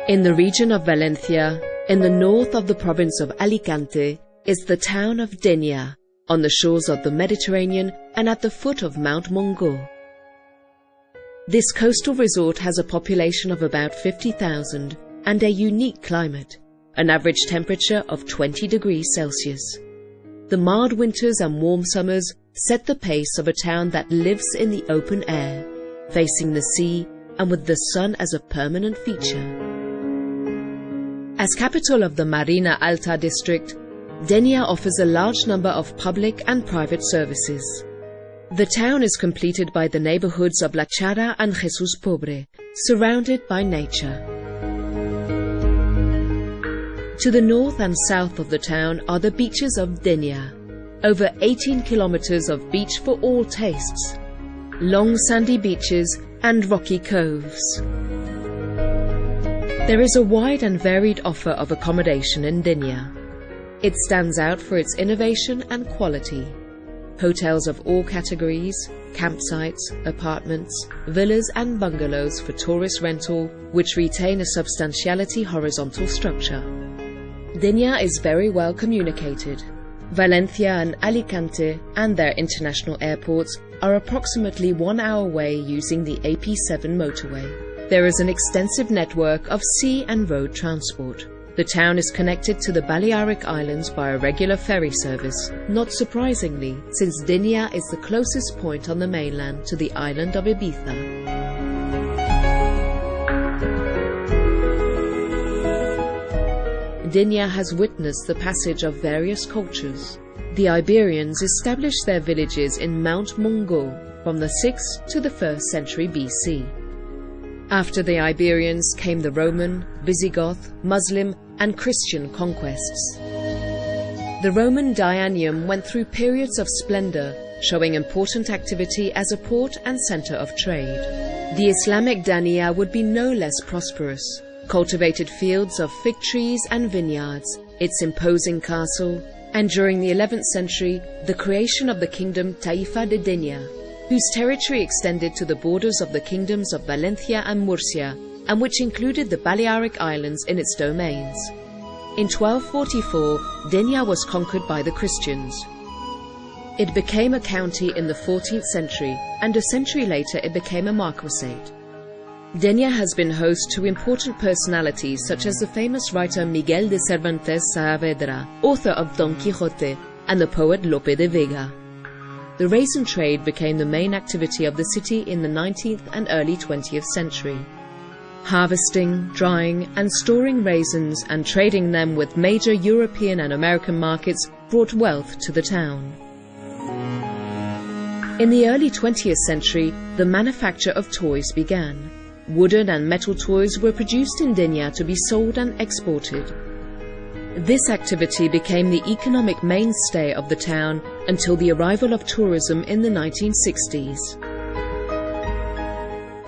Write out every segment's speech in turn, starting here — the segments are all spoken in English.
In the region of Valencia, in the north of the province of Alicante, is the town of Denia, on the shores of the Mediterranean and at the foot of Mount Mungo. This coastal resort has a population of about 50,000 and a unique climate, an average temperature of 20 degrees Celsius. The mild winters and warm summers set the pace of a town that lives in the open air, facing the sea and with the sun as a permanent feature. As capital of the Marina Alta district, Denia offers a large number of public and private services. The town is completed by the neighborhoods of La Chara and Jesus Pobre, surrounded by nature. To the north and south of the town are the beaches of Denia, over 18 kilometers of beach for all tastes, long sandy beaches and rocky coves. There is a wide and varied offer of accommodation in Denia. It stands out for its innovation and quality. Hotels of all categories, campsites, apartments, villas and bungalows for tourist rental, which retain a substantiality horizontal structure. Denia is very well communicated. Valencia and Alicante and their international airports are approximately 1 hour away using the AP7 motorway. There is an extensive network of sea and road transport. The town is connected to the Balearic Islands by a regular ferry service, not surprisingly, since Denia is the closest point on the mainland to the island of Ibiza. Denia has witnessed the passage of various cultures. The Iberians established their villages in Mount Mungo from the 6th to the 1st century BC. After the Iberians came the Roman, Visigoth, Muslim and Christian conquests. The Roman Dianium went through periods of splendor, showing important activity as a port and center of trade. The Islamic Denia would be no less prosperous, cultivated fields of fig trees and vineyards, its imposing castle, and during the 11th century, the creation of the kingdom Taifa de Denia, whose territory extended to the borders of the kingdoms of Valencia and Murcia, and which included the Balearic Islands in its domains. In 1244, Denia was conquered by the Christians. It became a county in the 14th century, and a century later it became a marquisate. Denia has been host to important personalities such as the famous writer Miguel de Cervantes Saavedra, author of Don Quixote, and the poet Lope de Vega. The raisin trade became the main activity of the city in the 19th and early 20th century. Harvesting, drying and storing raisins and trading them with major European and American markets brought wealth to the town. In the early 20th century, the manufacture of toys began. Wooden and metal toys were produced in Denia to be sold and exported. This activity became the economic mainstay of the town until the arrival of tourism in the 1960s.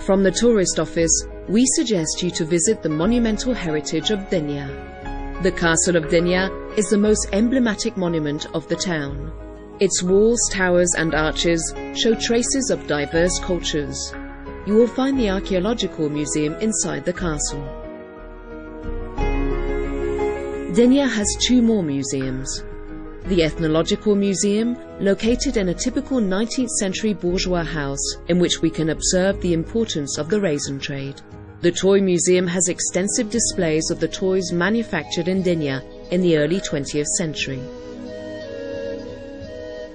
From the tourist office, we suggest you to visit the monumental heritage of Denia. The Castle of Denia is the most emblematic monument of the town. Its walls, towers and arches show traces of diverse cultures. You will find the archaeological museum inside the castle. Denia has 2 more museums. The Ethnological Museum, located in a typical 19th century bourgeois house in which we can observe the importance of the raisin trade. The Toy Museum has extensive displays of the toys manufactured in Denia in the early 20th century.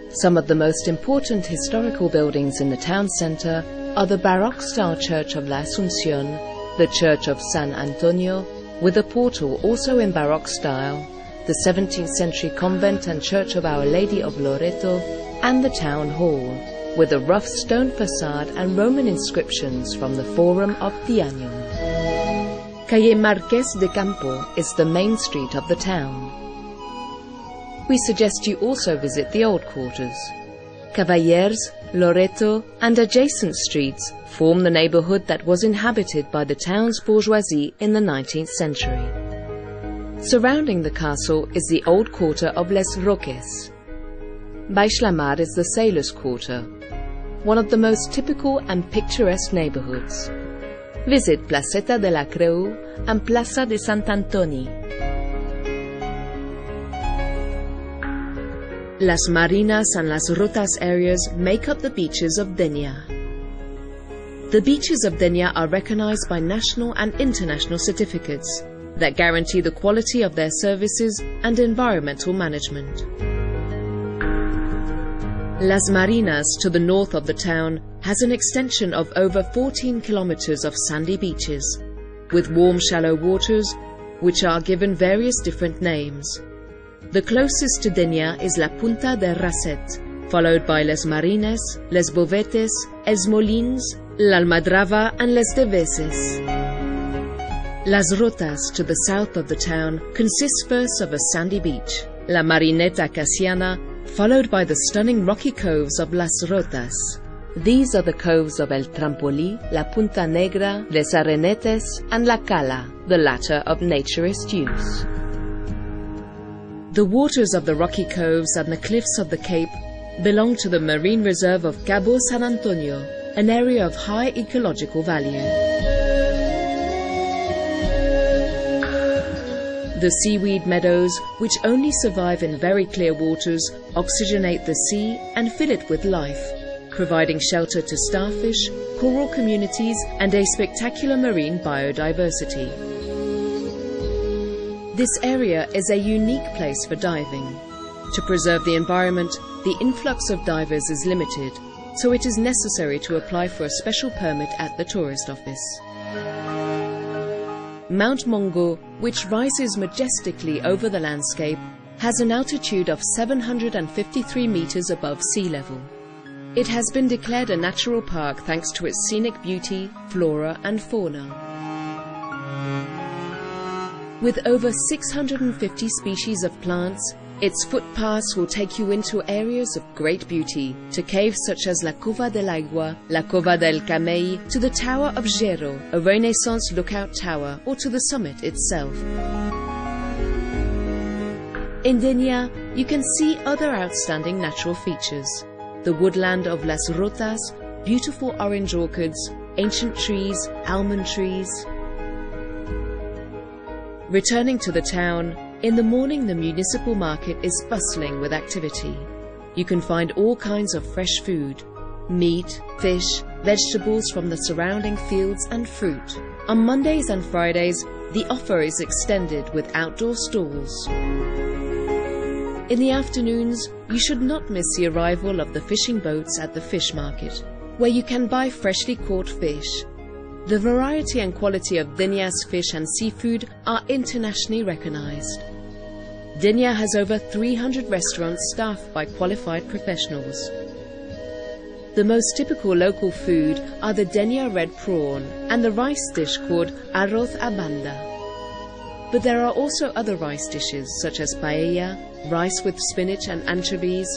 Some of the most important historical buildings in the town centre are the Baroque-style Church of La Asunción, the Church of San Antonio, with a portal also in Baroque style, the 17th century convent and Church of Our Lady of Loreto, and the Town Hall, with a rough stone facade and Roman inscriptions from the Forum of Dianium. Calle Marqués de Campo is the main street of the town. We suggest you also visit the old quarters. Cavallers, Loreto and adjacent streets form the neighborhood that was inhabited by the town's bourgeoisie in the 19th century. Surrounding the castle is the old quarter of Les Roques. Baixlamar is the sailors' quarter, one of the most typical and picturesque neighborhoods. visit Placeta de la Creu and Plaza de Sant Antoni. Las Marinas and Las Rotas areas make up the beaches of Denia. The beaches of Denia are recognized by national and international certificates that guarantee the quality of their services and environmental management. Las Marinas, to the north of the town, has an extension of over 14 kilometers of sandy beaches, with warm shallow waters, which are given various different names. The closest to Denia is La Punta de Raset, followed by Les Marines, Les Bovetes, Els Molins, L'Almadrava and Les Deveses. Las Rotas, to the south of the town, consists first of a sandy beach, La Marineta Casiana, followed by the stunning rocky coves of Las Rotas. These are the coves of El Trampolí, La Punta Negra, Les Arenetes and La Cala, the latter of naturist use. The waters of the rocky coves and the cliffs of the cape belong to the marine reserve of Cabo San Antonio, an area of high ecological value. The seaweed meadows, which only survive in very clear waters, oxygenate the sea and fill it with life, providing shelter to starfish, coral communities and a spectacular marine biodiversity. This area is a unique place for diving. To preserve the environment, the influx of divers is limited, so it is necessary to apply for a special permit at the tourist office. Mount Mongo, which rises majestically over the landscape, has an altitude of 753 meters above sea level. It has been declared a natural park thanks to its scenic beauty, flora and fauna. With over 650 species of plants, its footpaths will take you into areas of great beauty, to caves such as La Cova del Agua, La Cova del Camei, to the Tower of Gero, a Renaissance lookout tower, or to the summit itself. In Denia, you can see other outstanding natural features: the woodland of Las Rotas, beautiful orange orchards, ancient trees, almond trees. Returning to the town, in the morning the municipal market is bustling with activity. You can find all kinds of fresh food: meat, fish, vegetables from the surrounding fields and fruit. On Mondays and Fridays, the offer is extended with outdoor stalls. In the afternoons, you should not miss the arrival of the fishing boats at the fish market, where you can buy freshly caught fish. The variety and quality of Denia's fish and seafood are internationally recognized. Denia has over 300 restaurants staffed by qualified professionals. The most typical local food are the Denia red prawn and the rice dish called arroz a banda. But there are also other rice dishes such as paella, rice with spinach and anchovies,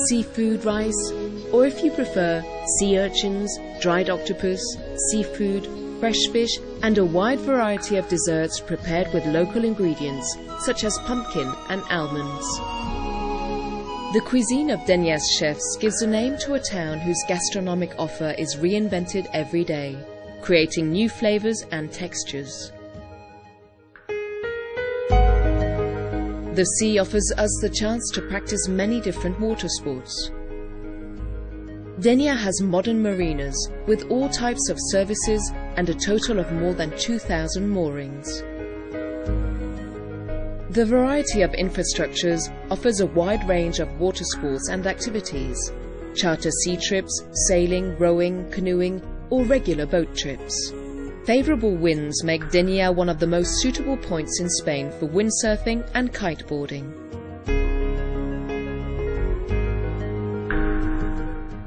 seafood rice, or if you prefer, sea urchins, dried octopus, seafood, fresh fish, and a wide variety of desserts prepared with local ingredients such as pumpkin and almonds. The cuisine of Denia's chefs gives a name to a town whose gastronomic offer is reinvented every day, creating new flavors and textures. The sea offers us the chance to practice many different water sports. Denia has modern marinas with all types of services and a total of more than 2,000 moorings. The variety of infrastructures offers a wide range of water sports and activities: charter sea trips, sailing, rowing, canoeing, or regular boat trips. Favorable winds make Denia one of the most suitable points in Spain for windsurfing and kiteboarding.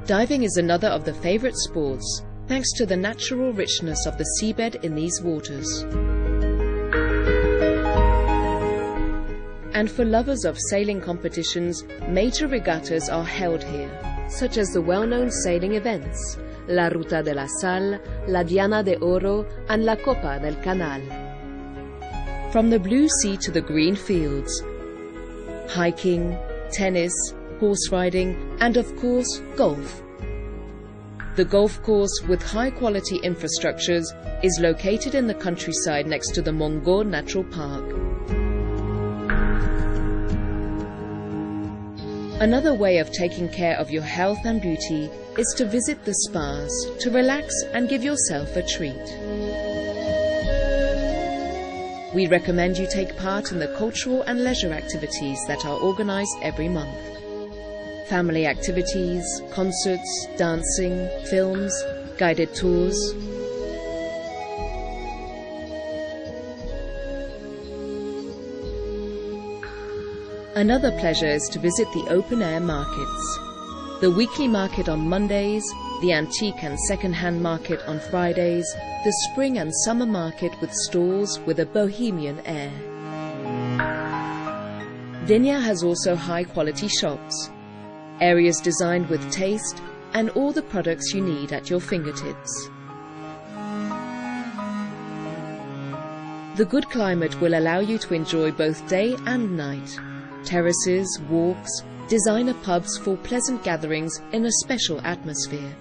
Diving is another of the favorite sports, thanks to the natural richness of the seabed in these waters. And for lovers of sailing competitions, major regattas are held here, such as the well-known sailing events, La Ruta de la Sal, La Diana de Oro, and La Copa del Canal. From the blue sea to the green fields, hiking, tennis, horse riding, and of course, golf. The golf course, with high-quality infrastructures, is located in the countryside next to the Mongo Natural Park. Another way of taking care of your health and beauty is to visit the spas, to relax and give yourself a treat. We recommend you take part in the cultural and leisure activities that are organized every month. Family activities, concerts, dancing, films, guided tours. Another pleasure is to visit the open-air markets. The weekly market on Mondays, the antique and second-hand market on Fridays, the spring and summer market with stalls with a bohemian air. Denia has also high-quality shops, areas designed with taste and all the products you need at your fingertips. The good climate will allow you to enjoy both day and night. Terraces, walks, designer pubs for pleasant gatherings in a special atmosphere.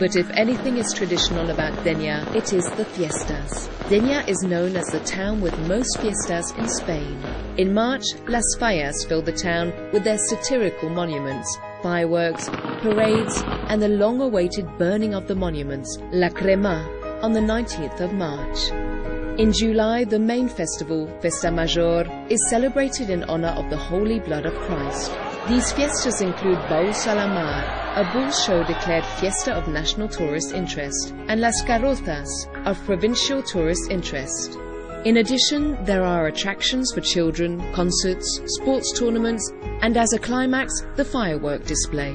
But if anything is traditional about Denia, it is the fiestas. Denia is known as the town with most fiestas in Spain. In March, Las Fallas fill the town with their satirical monuments, fireworks, parades, and the long-awaited burning of the monuments, La Crema, on the 19th of March. In July, the main festival, Festa Major, is celebrated in honor of the Holy Blood of Christ. These fiestas include Baús a la Mar, a bull show declared Fiesta of National Tourist Interest, and Las Carrozas, of Provincial Tourist Interest. In addition, there are attractions for children, concerts, sports tournaments, and as a climax, the firework display.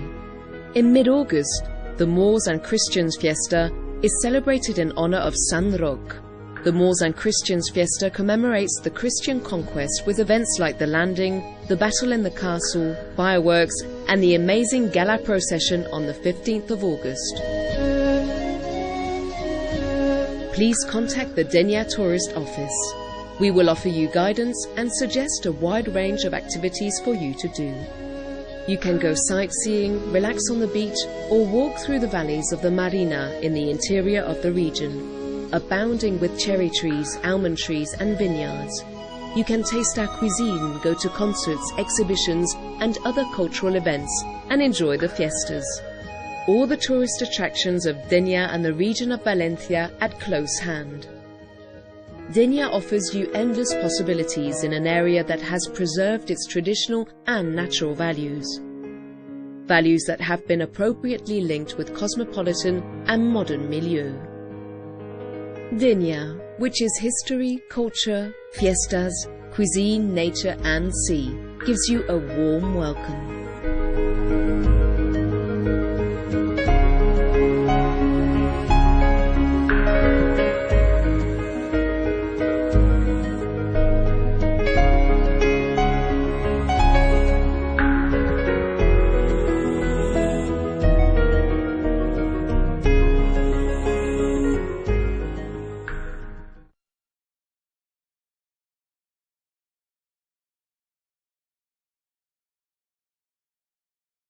In mid-August, the Moors and Christians Fiesta is celebrated in honor of San Roque. The Moors and Christians Fiesta commemorates the Christian conquest with events like the landing, the battle in the castle, fireworks, and the amazing gala procession on the 15th of August. Please contact the Denia Tourist Office. We will offer you guidance and suggest a wide range of activities for you to do. You can go sightseeing, relax on the beach, or walk through the valleys of the Marina in the interior of the region, abounding with cherry trees, almond trees, and vineyards. You can taste our cuisine, go to concerts, exhibitions, and other cultural events, and enjoy the fiestas. All the tourist attractions of Denia and the region of Valencia at close hand. Denia offers you endless possibilities in an area that has preserved its traditional and natural values. Values that have been appropriately linked with cosmopolitan and modern milieu. Denia, which is history, culture, fiestas, cuisine, nature and sea, gives you a warm welcome.